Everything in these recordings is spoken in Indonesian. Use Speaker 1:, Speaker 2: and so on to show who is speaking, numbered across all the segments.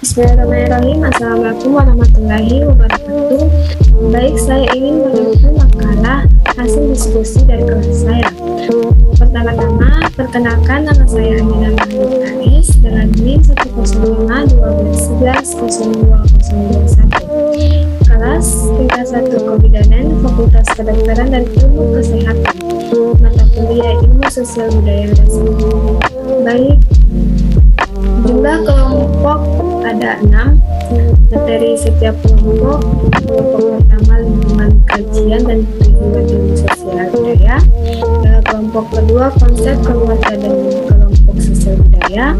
Speaker 1: Bismillahirrahmanirrahim. Assalamualaikum warahmatullahi wabarakatuh. Baik, saya ingin mereview makalah hasil diskusi dari kelas saya. Pertama-tama, perkenalkan, nama saya Amina Mahmud Aris dengan NIM 105-12-11-02021. Kelas tingkat 1 Kebidanan, Fakultas Kedokteran dan Ilmu Kesehatan. Mata kuliah Ilmu Sosial Budaya Dasar. Baik, jumlah kelompok ada 6. Materi setiap kelompok pertama lingkungan kajian dan perizinan ilmu sosial budaya. Kelompok kedua konsep keluarga dan kelompok sosial budaya.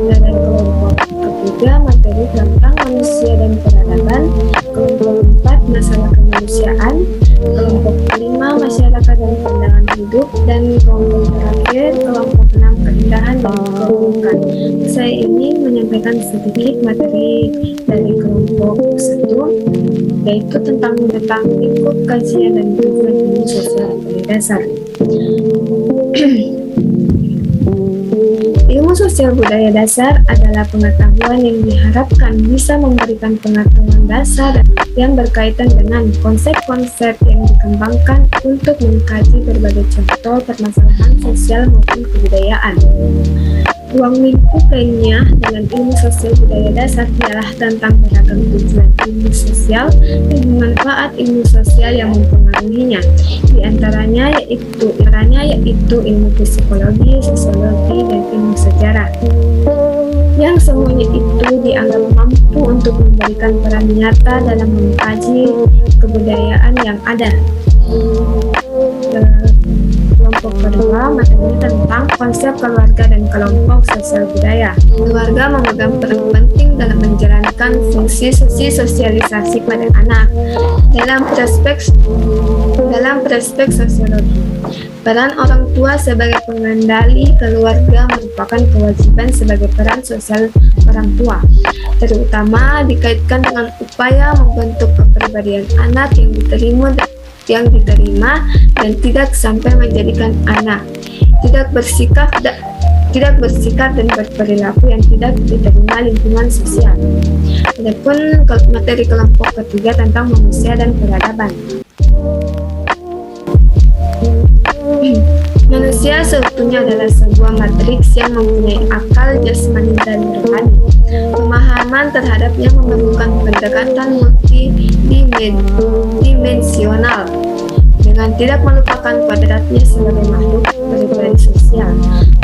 Speaker 1: Dan kelompok ketiga materi tentang manusia dan peradaban. Kelompok 4 masalah kemanusiaan. Kelompok 5 masyarakat dan pandangan hidup. Dan kelompok terakhir kelompok 6 keindahan dan kerukunan. Saya ingin menyampaikan sedikit materi dari kelompok 1, yaitu tentang lingkup kajian dan tujuan ilmu sosial budaya dasar. Ilmu sosial budaya dasar adalah pengetahuan yang diharapkan bisa memberikan pengetahuan dasar yang berkaitan dengan konsep-konsep yang dikembangkan untuk mengkaji berbagai contoh permasalahan sosial maupun kebudayaan. Ruang lingkup lainnya dalam ilmu sosial budaya dasar ialah tentang beragam tujuan ilmu sosial dan manfaat ilmu sosial yang mempengaruhinya. Di antaranya yaitu ilmu psikologi, sosiologi, dan ilmu sejarah. Yang semuanya itu dianggap mampu untuk memberikan peran nyata dalam mengkaji kebudayaan yang ada. Kelompok kedua materinya tentang konsep keluarga dan kelompok sosial budaya. Keluarga memegang peran penting dalam menjalankan fungsi sosialisasi pada anak. Dalam perspektif sosiologi, peran orang tua sebagai pengendali keluarga merupakan kewajiban sebagai peran sosial orang tua, terutama dikaitkan dengan upaya membentuk kepribadian anak yang diterima dan tidak sampai menjadikan anak tidak bersikap dan berperilaku yang tidak diterima lingkungan sosial. Adapun materi kelompok ketiga tentang manusia dan peradaban. Manusia seutuhnya adalah sebuah matriks yang mempunyai akal, jasmani, dan rohani. Pemahaman terhadapnya memerlukan pendekatan multidimensional dengan tidak melupakan kodratnya sebagai makhluk berbadan sosial.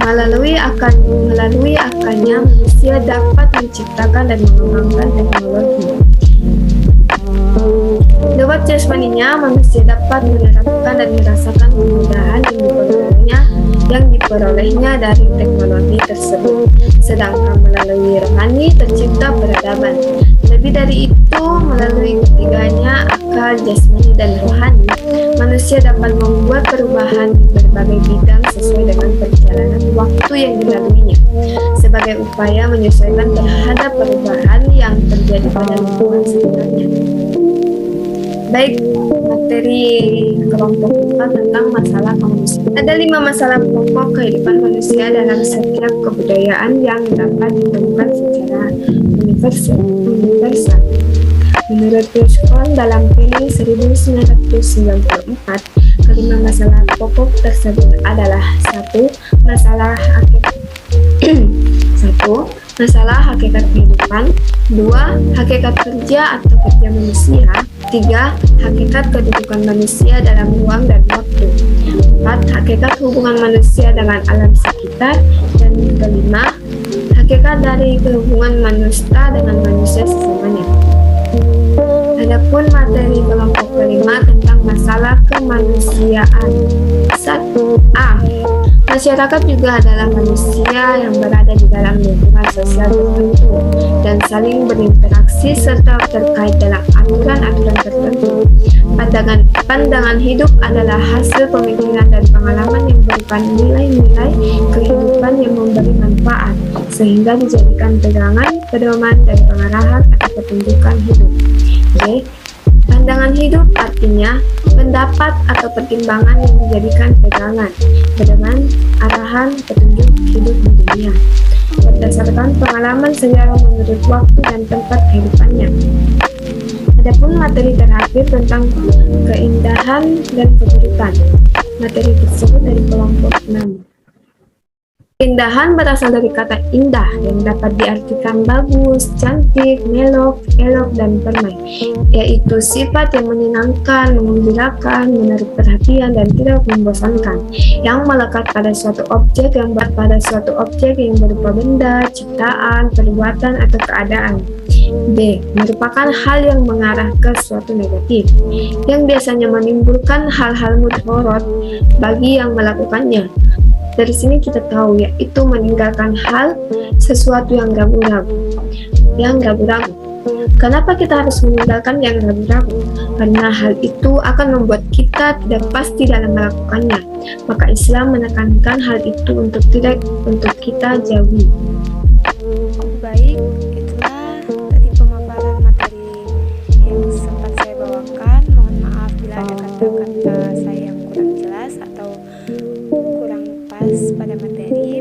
Speaker 1: Melalui akalnya manusia dapat menciptakan dan mengembangkan teknologi. Lewat jasmaninya, manusia dapat menerapkan dan merasakan kemudahan yang diperolehnya dari teknologi tersebut. Sedangkan melalui rohani tercipta peradaban. Lebih dari itu, melalui ketiganya, akal, jasmani, dan rohani, manusia dapat membuat perubahan di berbagai bidang sesuai dengan perjalanan waktu yang dilaluinya, sebagai upaya menyesuaikan terhadap perubahan yang terjadi pada lingkungan sekitarnya. Baik, materi kelompok 4 tentang masalah kemanusiaan. Ada 5 masalah pokok kehidupan manusia dalam setiap kebudayaan yang dapat ditemukan secara universal. Menurut Rushton dalam film 1994, kelima masalah pokok tersebut adalah 1. Masalah hakikat kehidupan. 2. Hakikat kerja atau kerja manusia. 3. Hakikat kedudukan manusia dalam ruang dan waktu. 4. Hakikat hubungan manusia dengan alam sekitar. Dan kelima, hakikat dari hubungan manusia dengan manusia sesamanya. Adapun materi kelompok kelima tentang masalah kemanusiaan. 1a. Masyarakat juga adalah manusia yang berada di dalam lingkungan sosial tertentu dan saling berinteraksi serta terkait dalam aturan-aturan tertentu. Pandangan hidup adalah hasil pemikiran dan pengalaman yang berupa nilai-nilai kehidupan yang memberi manfaat, sehingga dijadikan pegangan, pedoman, dan pengarahan atau petunjukan hidup. J. Pandangan hidup artinya pendapat atau pertimbangan yang dijadikan pegangan, pedoman, arahan, petunjuk hidup di dunia. berdasarkan pengalaman sejarah menurut waktu dan tempat kehidupannya. Adapun materi terakhir tentang keindahan dan keburukan. Materi tersebut dari kelompok 6. Keindahan berasal dari kata indah yang dapat diartikan bagus, cantik, melok, elok, dan permai, yaitu sifat yang menyenangkan, menggembirakan, menarik perhatian, dan tidak membosankan, yang melekat pada suatu objek yang berupa benda, ciptaan, perbuatan, atau keadaan. B. Merupakan hal yang mengarah ke suatu negatif, yang biasanya menimbulkan hal-hal mudorot bagi yang melakukannya. Dari sini kita tahu, yaitu meninggalkan sesuatu yang ragu-ragu. Kenapa kita harus meninggalkan yang ragu-ragu? Karena hal itu akan membuat kita tidak pasti dalam melakukannya. Maka Islam menekankan hal itu untuk kita jauhi.
Speaker 2: Baik, itulah tadi pemaparan materi yang sempat saya bawakan. Mohon maaf bila ada kata-kata saya yang kurang jelas atau kurang pas pada materi.